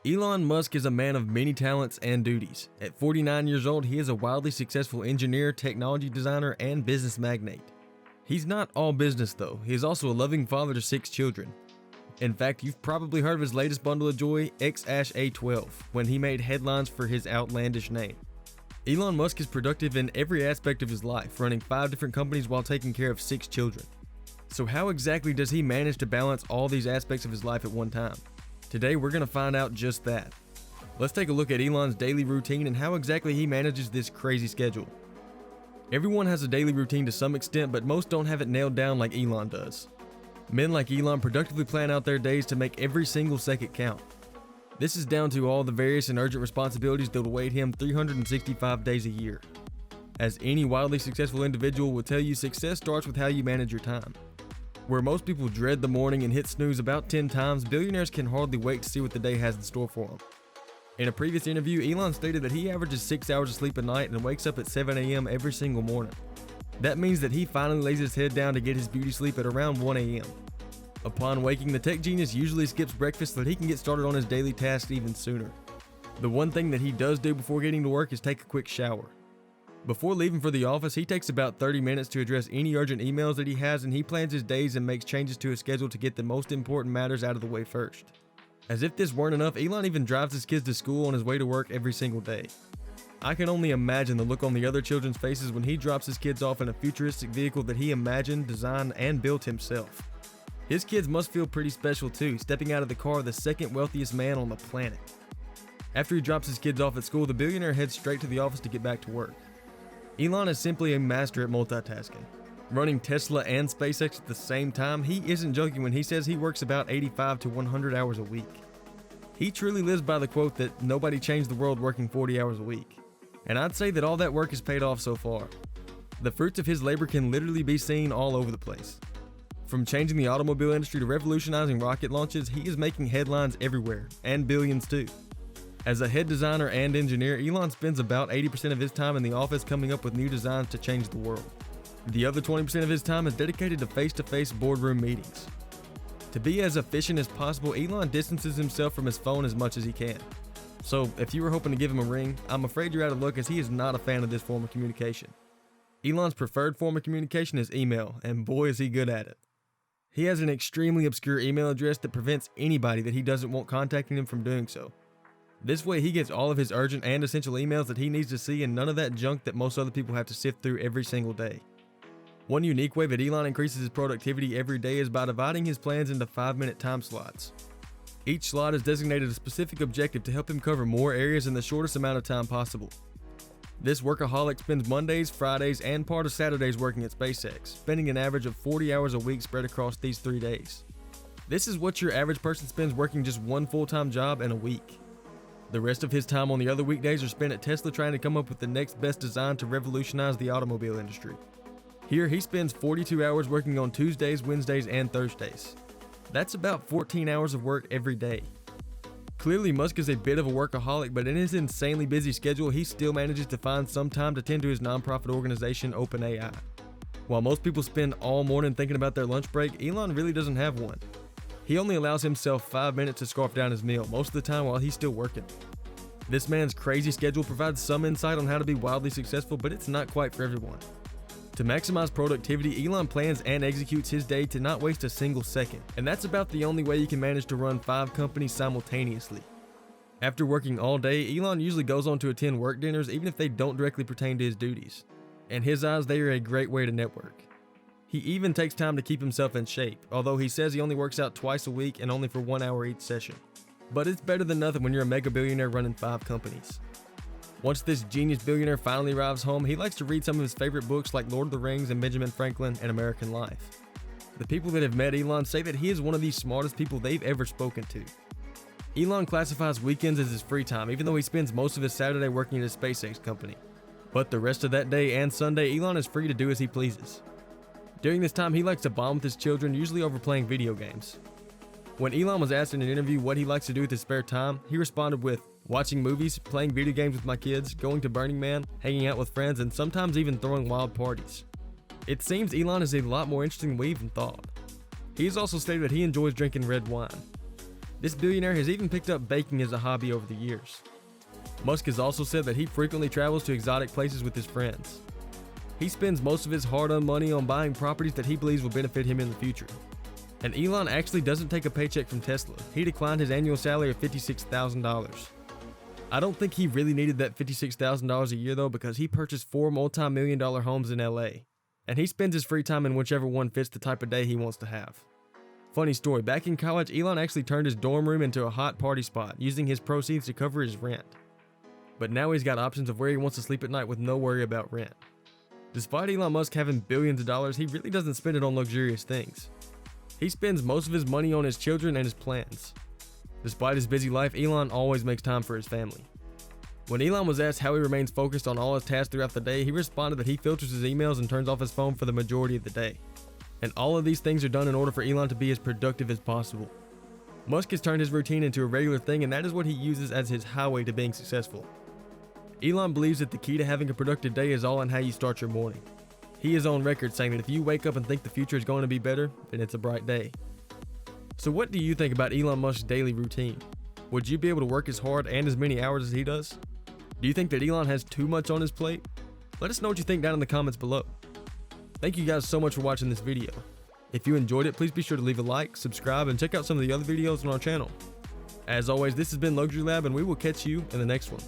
Elon Musk is a man of many talents and duties. At 49 years old, he is a wildly successful engineer, technology designer, and business magnate. He's not all business though, he is also a loving father to 6 children. In fact, you've probably heard of his latest bundle of joy, X-A12, when he made headlines for his outlandish name. Elon Musk is productive in every aspect of his life, running 5 different companies while taking care of 6 children. So how exactly does he manage to balance all these aspects of his life at one time? Today we're going to find out just that. Let's take a look at Elon's daily routine and how exactly he manages this crazy schedule. Everyone has a daily routine to some extent, but most don't have it nailed down like Elon does. Men like Elon productively plan out their days to make every single second count. This is down to all the various and urgent responsibilities that await him 365 days a year. As any wildly successful individual will tell you, success starts with how you manage your time. Where most people dread the morning and hit snooze about 10 times, billionaires can hardly wait to see what the day has in store for them. In a previous interview, Elon stated that he averages 6 hours of sleep a night and wakes up at 7 a.m. every single morning. That means that he finally lays his head down to get his beauty sleep at around 1 a.m. Upon waking, the tech genius usually skips breakfast so that he can get started on his daily tasks even sooner. The one thing that he does do before getting to work is take a quick shower. Before leaving for the office, he takes about 30 minutes to address any urgent emails that he has, and he plans his days and makes changes to his schedule to get the most important matters out of the way first. As if this weren't enough, Elon even drives his kids to school on his way to work every single day. I can only imagine the look on the other children's faces when he drops his kids off in a futuristic vehicle that he imagined, designed, and built himself. His kids must feel pretty special too, stepping out of the car of the second wealthiest man on the planet. After he drops his kids off at school, the billionaire heads straight to the office to get back to work. Elon is simply a master at multitasking. Running Tesla and SpaceX at the same time, he isn't joking when he says he works about 85 to 100 hours a week. He truly lives by the quote that nobody changed the world working 40 hours a week. And I'd say that all that work has paid off so far. The fruits of his labor can literally be seen all over the place. From changing the automobile industry to revolutionizing rocket launches, he is making headlines everywhere, and billions too. As a head designer and engineer, Elon spends about 80% of his time in the office coming up with new designs to change the world. The other 20% of his time is dedicated to face-to-face boardroom meetings. To be as efficient as possible, Elon distances himself from his phone as much as he can. So if you were hoping to give him a ring, I'm afraid you're out of luck, as he is not a fan of this form of communication. Elon's preferred form of communication is email, and boy is he good at it. He has an extremely obscure email address that prevents anybody that he doesn't want contacting him from doing so. This way he gets all of his urgent and essential emails that he needs to see, and none of that junk that most other people have to sift through every single day. One unique way that Elon increases his productivity every day is by dividing his plans into 5-minute time slots. Each slot is designated a specific objective to help him cover more areas in the shortest amount of time possible. This workaholic spends Mondays, Fridays, and part of Saturdays working at SpaceX, spending an average of 40 hours a week spread across these 3 days. This is what your average person spends working just one full-time job in a week. The rest of his time on the other weekdays are spent at Tesla trying to come up with the next best design to revolutionize the automobile industry. Here he spends 42 hours working on Tuesdays, Wednesdays, and Thursdays. That's about 14 hours of work every day. Clearly Musk is a bit of a workaholic, but in his insanely busy schedule, he still manages to find some time to tend to his nonprofit organization OpenAI. While most people spend all morning thinking about their lunch break, Elon really doesn't have one. He only allows himself 5 minutes to scarf down his meal, most of the time while he's still working. This man's crazy schedule provides some insight on how to be wildly successful, but it's not quite for everyone. To maximize productivity, Elon plans and executes his day to not waste a single second, and that's about the only way you can manage to run 5 companies simultaneously. After working all day, Elon usually goes on to attend work dinners even if they don't directly pertain to his duties. In his eyes, they are a great way to network. He even takes time to keep himself in shape, although he says he only works out twice a week and only for 1 hour each session. But it's better than nothing when you're a mega billionaire running 5 companies. Once this genius billionaire finally arrives home, he likes to read some of his favorite books like Lord of the Rings and Benjamin Franklin and American Life. The people that have met Elon say that he is one of the smartest people they've ever spoken to. Elon classifies weekends as his free time, even though he spends most of his Saturday working at his SpaceX company. But the rest of that day and Sunday, Elon is free to do as he pleases. During this time, he likes to bond with his children, usually over playing video games. When Elon was asked in an interview what he likes to do with his spare time, he responded with, watching movies, playing video games with my kids, going to Burning Man, hanging out with friends, and sometimes even throwing wild parties. It seems Elon is a lot more interesting than we even thought. He's also stated that he enjoys drinking red wine. This billionaire has even picked up baking as a hobby over the years. Musk has also said that he frequently travels to exotic places with his friends. He spends most of his hard-earned money on buying properties that he believes will benefit him in the future. And Elon actually doesn't take a paycheck from Tesla. He declined his annual salary of $56,000. I don't think he really needed that $56,000 a year though, because he purchased 4 multi-million-dollar homes in LA. And he spends his free time in whichever one fits the type of day he wants to have. Funny story, back in college, Elon actually turned his dorm room into a hot party spot, using his proceeds to cover his rent. But now he's got options of where he wants to sleep at night with no worry about rent. Despite Elon Musk having billions of dollars, he really doesn't spend it on luxurious things. He spends most of his money on his children and his plans. Despite his busy life, Elon always makes time for his family. When Elon was asked how he remains focused on all his tasks throughout the day, he responded that he filters his emails and turns off his phone for the majority of the day. And all of these things are done in order for Elon to be as productive as possible. Musk has turned his routine into a regular thing, and that is what he uses as his highway to being successful. Elon believes that the key to having a productive day is all in how you start your morning. He is on record saying that if you wake up and think the future is going to be better, then it's a bright day. So what do you think about Elon Musk's daily routine? Would you be able to work as hard and as many hours as he does? Do you think that Elon has too much on his plate? Let us know what you think down in the comments below. Thank you guys so much for watching this video. If you enjoyed it, please be sure to leave a like, subscribe, and check out some of the other videos on our channel. As always, this has been Luxury Lab, and we will catch you in the next one.